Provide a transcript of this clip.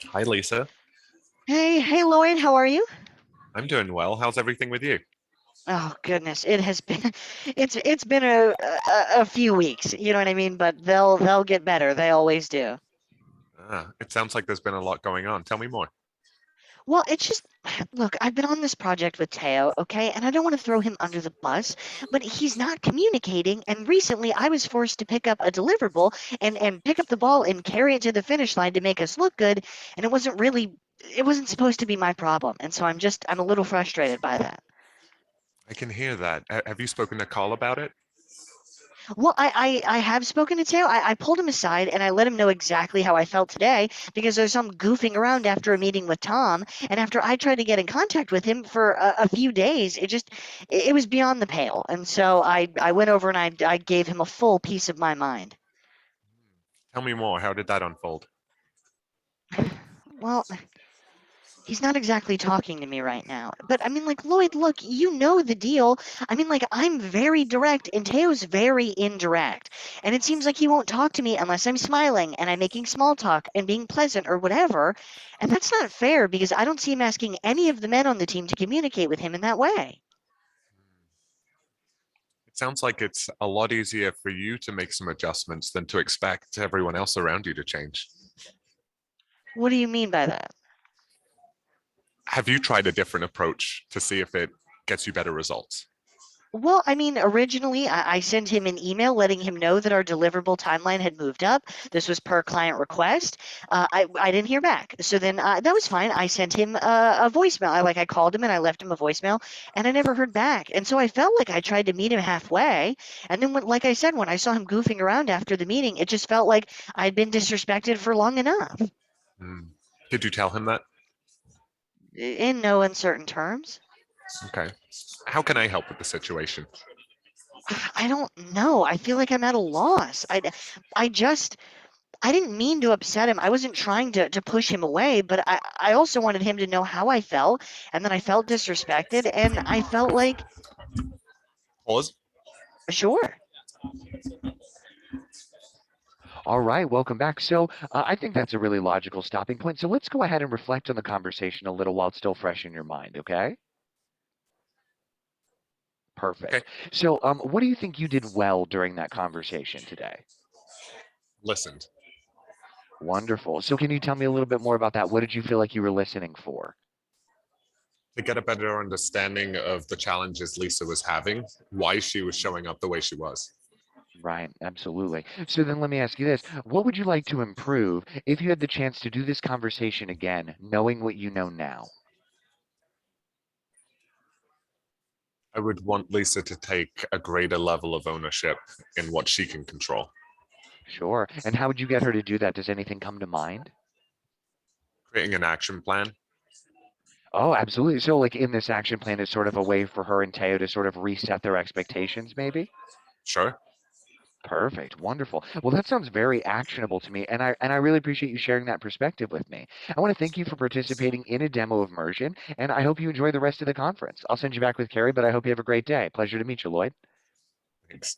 Hi, Lisa. Hey Lloyd, how are you? I'm doing well. How's everything with you? Oh goodness, it has been it's been a few weeks, you know what I mean? But they'll get better. They always do. It sounds like there's been a lot going on. Tell me more. Well, it's just look, I've been on this project with Teo, okay, and I don't want to throw him under the bus, but he's not communicating. And recently, I was forced to pick up a deliverable and pick up the ball and carry it to the finish line to make us look good, and it wasn't supposed to be my problem. And so I'm a little frustrated by that. I can hear that. Have you spoken to Carl about it? Well, I have spoken to Teo. I pulled him aside and I let him know exactly how I felt today because there's some goofing around after a meeting with Tom. And after I tried to get in contact with him for a few days, it was beyond the pale. And so I went over and I gave him a full piece of my mind. Tell me more. How did that unfold? Well, he's not exactly talking to me right now. But I mean, like, Lloyd, look, you know the deal. I mean, like, I'm very direct, and Teo's very indirect. And it seems like he won't talk to me unless I'm smiling and I'm making small talk and being pleasant or whatever. And that's not fair because I don't see him asking any of the men on the team to communicate with him in that way. It sounds like it's a lot easier for you to make some adjustments than to expect everyone else around you to change. What do you mean by that? Have you tried a different approach to see if it gets you better results? Well, I mean, originally I sent him an email letting him know that our deliverable timeline had moved up. This was per client request. I didn't hear back, so then that was fine. I sent him a voicemail. I called him and I left him a voicemail, and I never heard back. And so I felt like I tried to meet him halfway, and then like I said, when I saw him goofing around after the meeting, it just felt like I'd been disrespected for long enough, Hmm. Did you tell him that? in no uncertain terms. Okay. How can I help with the situation? I don't know. I feel like I'm at a loss. I just I didn't mean to upset him. I wasn't trying to push him away, but I also wanted him to know how I felt and that I felt disrespected and I felt like, Pause. sure. All right, welcome back. I think that's a really logical stopping point. So let's go ahead and reflect on the conversation a little while it's still fresh in your mind, okay? Okay. Perfect. What do you think you did well during that conversation today? Listened. Wonderful. So can you tell me a little bit more about that? What did you feel like you were listening for? To get a better understanding of the challenges Lisa was having, why she was showing up the way she was. Right, absolutely. So then let me ask you this. What would you like to improve if you had the chance to do this conversation again, knowing what you know now? I would want Lisa to take a greater level of ownership in what she can control. Sure. And how would you get her to do that? Does anything come to mind? Creating an action plan. Oh, absolutely. So, like in this action plan is sort of a way for her and Teo to sort of reset their expectations, maybe? Sure. Perfect. Wonderful. Well, that sounds very actionable to me, and I really appreciate you sharing that perspective with me. I want to thank you for participating in a demo of Mersion, and I hope you enjoy the rest of the conference. I'll send you back with Carrie, but I hope you have a great day. Pleasure to meet you, Lloyd. Thanks.